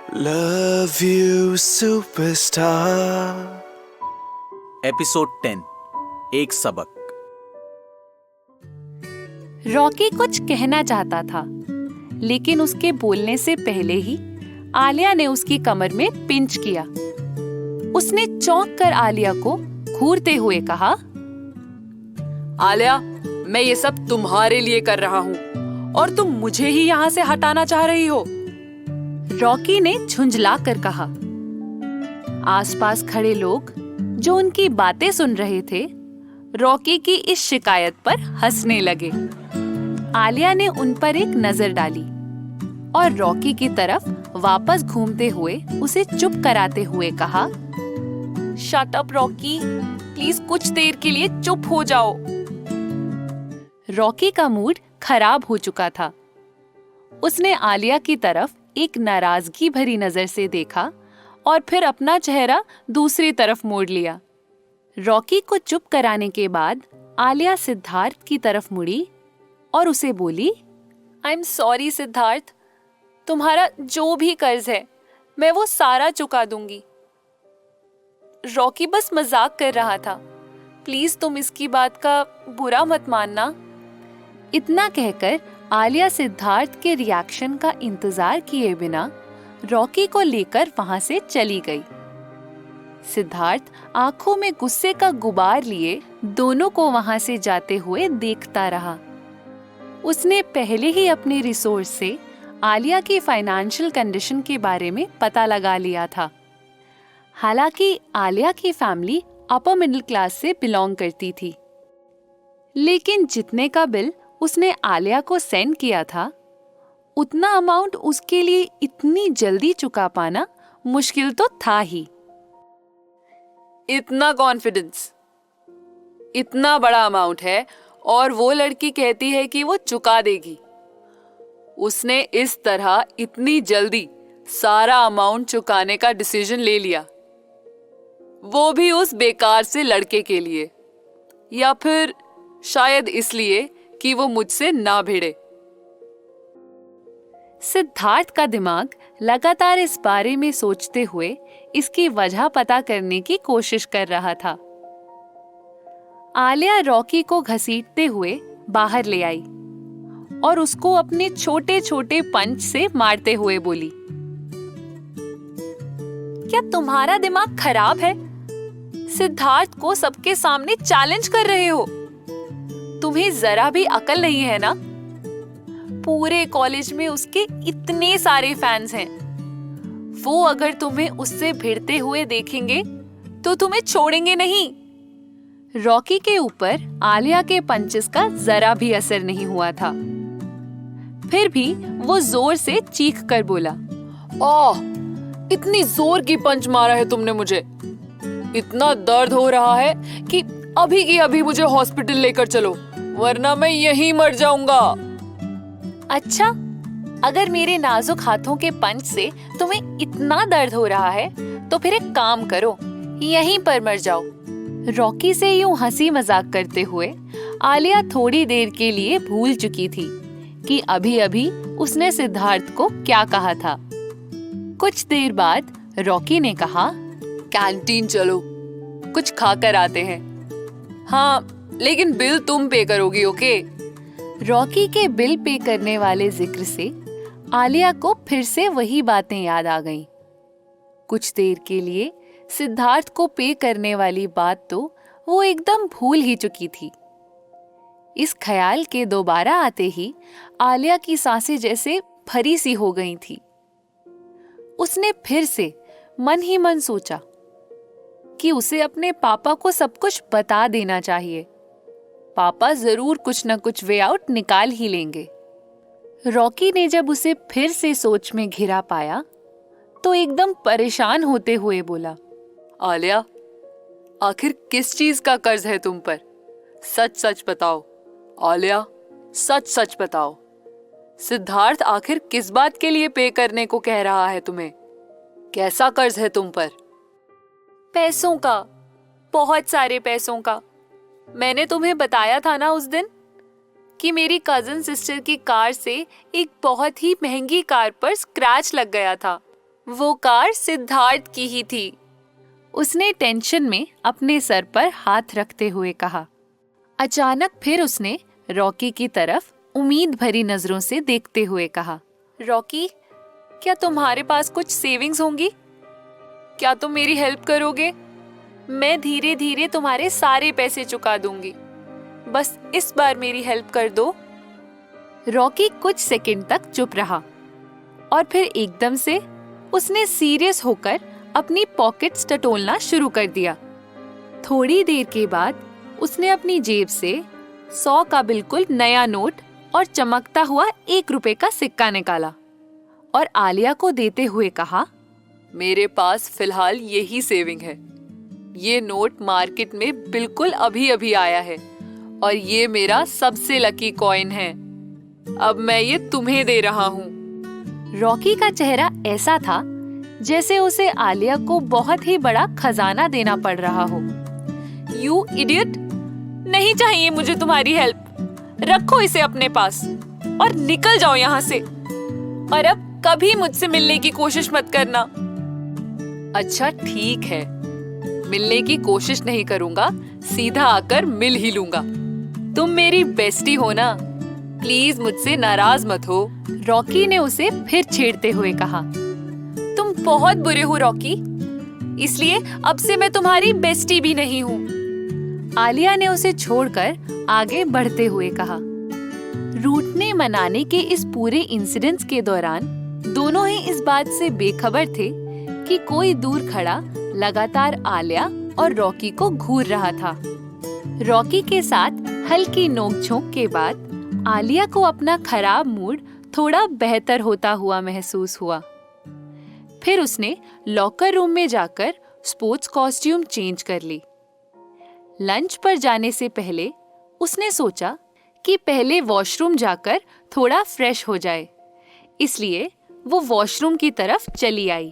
Love you, superstar. Episode 10 एक सबक। Rocky कुछ कहना चाहता था, लेकिन उसके बोलने से पहले ही आलिया ने उसकी कमर में पिंच किया। उसने चौंक कर आलिया को घूरते हुए कहा, आलिया, मैं ये सब तुम्हारे लिए कर रहा हूँ और तुम मुझे ही यहाँ से हटाना चाह रही हो। रॉकी ने झुंझला कर कहा। आसपास खड़े लोग जो उनकी बातें सुन रहे थे, रॉकी की इस शिकायत पर हंसने लगे। आलिया ने उन पर एक नजर डाली और रॉकी की तरफ वापस घूमते हुए उसे चुप कराते हुए कहा, शट अप रॉकी, प्लीज कुछ देर के लिए चुप हो जाओ। रॉकी का मूड खराब हो चुका था। उसने आलिया की तरफ एक नाराजगी भरी नजर से देखा और फिर अपना चेहरा दूसरी तरफ मोड़ लिया। रॉकी को चुप कराने के बाद आलिया सिद्धार्थ की तरफ मुड़ी और उसे बोली, आई एम सॉरी सिद्धार्थ, तुम्हारा जो भी कर्ज है मैं वो सारा चुका दूंगी। रॉकी बस मजाक कर रहा था, प्लीज तुम इसकी बात का बुरा मत मानना। इतना कहकर आलिया सिद्धार्थ के रिएक्शन का इंतजार किए बिना रॉकी को लेकर वहां से चली गई। सिद्धार्थ आंखों में गुस्से का गुबार लिए दोनों को वहां से जाते हुए देखता रहा। उसने पहले ही अपने रिसोर्स से आलिया की फाइनेंशियल कंडीशन के बारे में पता लगा लिया था। हालांकि आलिया की फैमिली अपर मिडिल क्लास से बिलोंग करती थी, लेकिन जितने का बिल उसने आलिया को सेंड किया था, उतना अमाउंट उसके लिए इतनी जल्दी चुका पाना मुश्किल तो था ही। इतना कॉन्फिडेंस, इतना बड़ा अमाउंट है और वो लड़की कहती है कि वो चुका देगी। उसने इस तरह इतनी जल्दी सारा अमाउंट चुकाने का डिसीजन ले लिया, वो भी उस बेकार से लड़के के लिए, या फिर शायद इसलिए कि वो मुझसे ना भिड़े। सिद्धार्थ का दिमाग लगातार इस बारे में सोचते हुए इसकी वजह पता करने की कोशिश कर रहा था। आलिया रॉकी को घसीटते हुए बाहर ले आई और उसको अपने छोटे छोटे पंच से मारते हुए बोली, क्या तुम्हारा दिमाग खराब है? सिद्धार्थ को सबके सामने चैलेंज कर रहे हो? तुम्हें जरा भी अकल नहीं है ना? पूरे कॉलेज में उसके इतने सारे फैंस हैं। वो अगर तुम्हें उससे भिड़ते हुए देखेंगे तो तुम्हें छोड़ेंगे नहीं। रॉकी के ऊपर आलिया के पंचेस का जरा भी असर नहीं हुआ था। फिर भी वो जोर से चीख कर बोला, ओह, इतनी जोर की पंच मारा है तुमने मुझे। इतना दर्द हो रहा है कि अभी की अभी मुझे हॉस्पिटल लेकर चलो, वरना मैं यहीं मर जाऊंगा। अच्छा, अगर मेरे नाजुक हाथों के पंच से तुम्हें इतना दर्द हो रहा है तो फिर एक काम करो, यहीं पर मर जाओ। रॉकी से यूं हंसी मजाक करते हुए आलिया थोड़ी देर के लिए भूल चुकी थी कि अभी अभी उसने सिद्धार्थ को क्या कहा था। कुछ देर बाद रॉकी ने कहा, कैंटीन चलो, कुछ खाकर आते हैं। हाँ, लेकिन बिल तुम पे करोगी, ओके? रॉकी के बिल पे करने वाले जिक्र से आलिया को फिर से वही बातें याद आ गईं। कुछ देर के लिए सिद्धार्थ को पे करने वाली बात तो वो एकदम भूल ही चुकी थी। इस ख्याल के दोबारा आते ही आलिया की सांसें जैसे भरी सी हो गई थी। उसने फिर से मन ही मन सोचा कि उसे अपने पापा को सब कुछ बता देना चाहिए। पापा जरूर कुछ न कुछ वे आउट निकाल ही लेंगे। रॉकी ने जब उसे फिर से सोच में घिरा पाया तो एकदम परेशान होते हुए बोला, आलिया, आखिर किस चीज का कर्ज है तुम पर? सच सच बताओ आलिया, सच सच बताओ। सिद्धार्थ आखिर किस बात के लिए पे करने को कह रहा है तुम्हें? कैसा कर्ज है तुम पर? पैसों का, बहुत सारे पैसों का। मैंने तुम्हें बताया था ना उस दिन कि मेरी कजन सिस्टर की कार से एक बहुत ही महंगी कार पर स्क्रैच लग गया था। वो कार सिद्धार्थ की ही थी। उसने टेंशन में अपने सर पर हाथ रखते हुए कहा। अचानक फिर उसने रॉकी की तरफ उम्मीद भरी नजरों से देखते हुए कहा, रॉकी, क्या तुम्हारे पास कुछ सेविंग्स होंगी? क्या तुम मेरी हेल्प करोगे? मैं धीरे धीरे तुम्हारे सारे पैसे चुका दूंगी। बस इस बार मेरी हेल्प कर दो। रॉकी कुछ सेकंड तक चुप रहा और फिर एकदम से उसने सीरियस होकर अपनी पॉकेट्स टटोलना शुरू कर दिया। थोड़ी देर के बाद उसने अपनी जेब से 100 का बिल्कुल नया नोट और चमकता हुआ 1 रुपए का सिक्का निकाला और आलिया को देते हुए कहा, मेरे पास फिलहाल यही सेविंग है। ये नोट मार्केट में बिल्कुल अभी अभी आया है और ये मेरा सबसे लकी कॉइन है। अब मैं ये तुम्हें दे रहा हूँ। रॉकी का चेहरा ऐसा था जैसे उसे आलिया को बहुत ही बड़ा खजाना देना पड़ रहा हो। You idiot! नहीं चाहिए मुझे तुम्हारी हेल्प। रखो इसे अपने पास और निकल जाओ यहाँ से। और अब कभी मुझसे मिलने की कोशिश मत करना। अच्छा ठीक है, मिलने की कोशिश नहीं करूंगा, सीधा आकर मिल ही लूंगा। तुम मेरी बेस्टी हो ना, प्लीज मुझसे नाराज मत हो। रॉकी ने उसे फिर छेड़ते हुए कहा, तुम बहुत बुरे हो रॉकी, इसलिए अब से मैं तुम्हारी बेस्टी भी नहीं हूँ। आलिया ने उसे छोड़कर आगे बढ़ते हुए कहा। रूठने मनाने के इस पूरे इंसिडेंट्स के दौरान दोनों ही इस बात से बेखबर थे कि कोई दूर खड़ा लगातार आलिया और रॉकी को घूर रहा था। रॉकी के साथ हल्की नोकझोंक के बाद आलिया को अपना खराब मूड थोड़ा बेहतर होता हुआ महसूस हुआ। फिर उसने लॉकर रूम में जाकर स्पोर्ट्स कॉस्ट्यूम चेंज कर ली। लंच पर जाने से पहले उसने सोचा कि पहले वॉशरूम जाकर थोड़ा फ्रेश हो जाए, इसलिए वो वॉशरूम की तरफ चली आई।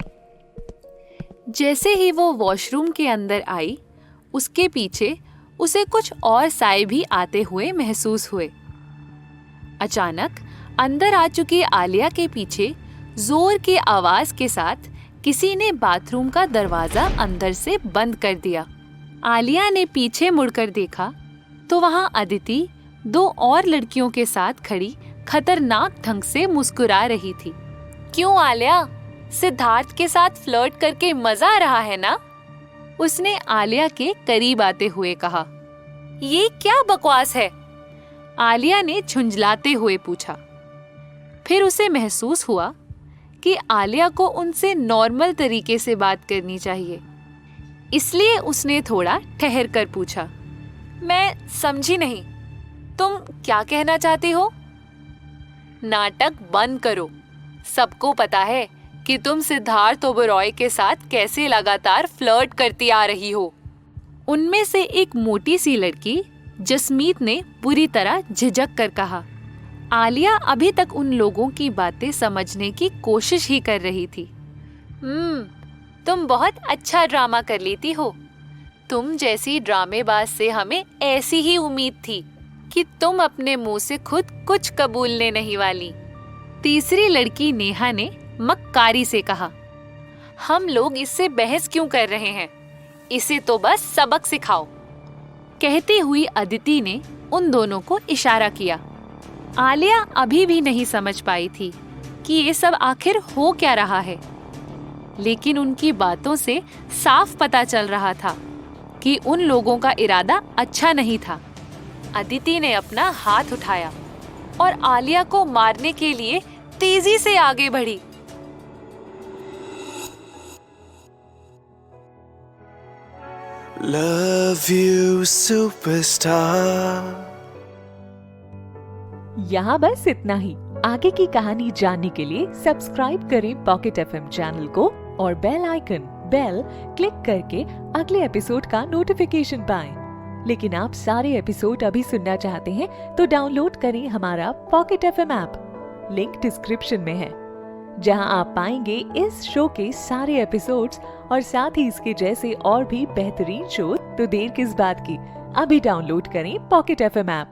जैसे ही वो वॉशरूम के अंदर आई, उसके पीछे उसे कुछ और साए भी आते हुए महसूस हुए। अचानक अंदर आ चुकी आलिया के पीछे जोर की आवाज के साथ किसी ने बाथरूम का दरवाजा अंदर से बंद कर दिया। आलिया ने पीछे मुड़कर देखा तो वहां अदिति 2 और लड़कियों के साथ खड़ी खतरनाक ढंग से मुस्कुरा रही थी। क्यों आलिया, सिद्धार्थ के साथ फ्लर्ट करके मजा आ रहा है ना? उसने आलिया के करीब आते हुए कहा। ये क्या बकवास है? आलिया ने झुंझलाते हुए पूछा। फिर उसे महसूस हुआ कि आलिया को उनसे नॉर्मल तरीके से बात करनी चाहिए, इसलिए उसने थोड़ा ठहर कर पूछा, मैं समझी नहीं, तुम क्या कहना चाहती हो? नाटक बंद करो। सबको पता है कि तुम सिद्धार्थ ओबरॉय के साथ कैसे लगातार फ्लर्ट करती आ रही हो। उनमें से एक मोटी सी लड़की जसमीत ने बुरी तरह झिझक कर कहा। आलिया अभी तक उन लोगों की बातें समझने की कोशिश ही कर रही थी। तुम बहुत अच्छा ड्रामा कर लेती हो। तुम जैसी ड्रामेबाज से हमें ऐसी ही उम्मीद थी कि तुम अपने मुंह से खुद कुछ कबूलने नहीं वाली। तीसरी लड़की नेहा ने मक्कारी से कहा, हम लोग इससे बहस क्यों कर रहे हैं? इसे तो बस सबक सिखाओ। कहती हुई अदिति ने उन दोनों को इशारा किया। आलिया अभी भी नहीं समझ पाई थी कि ये सब आखिर हो क्या रहा है, लेकिन उनकी बातों से साफ पता चल रहा था कि उन लोगों का इरादा अच्छा नहीं था। अदिति ने अपना हाथ उठाया और आलिया को मारने के लिए तेजी से आगे बढ़ी। Love you, superstar. यहाँ बस इतना ही। आगे की कहानी जानने के लिए सब्सक्राइब करें पॉकेट एफएम चैनल को और बेल क्लिक करके अगले एपिसोड का नोटिफिकेशन पाएं। लेकिन आप सारे एपिसोड अभी सुनना चाहते हैं तो डाउनलोड करें हमारा pocket FM app. Link description में है, जहां आप पाएंगे इस शो के सारे एपिसोड्स और साथ ही इसके जैसे और भी बेहतरीन शो। तो देर किस बात की, अभी डाउनलोड करें पॉकेट एफएम ऐप।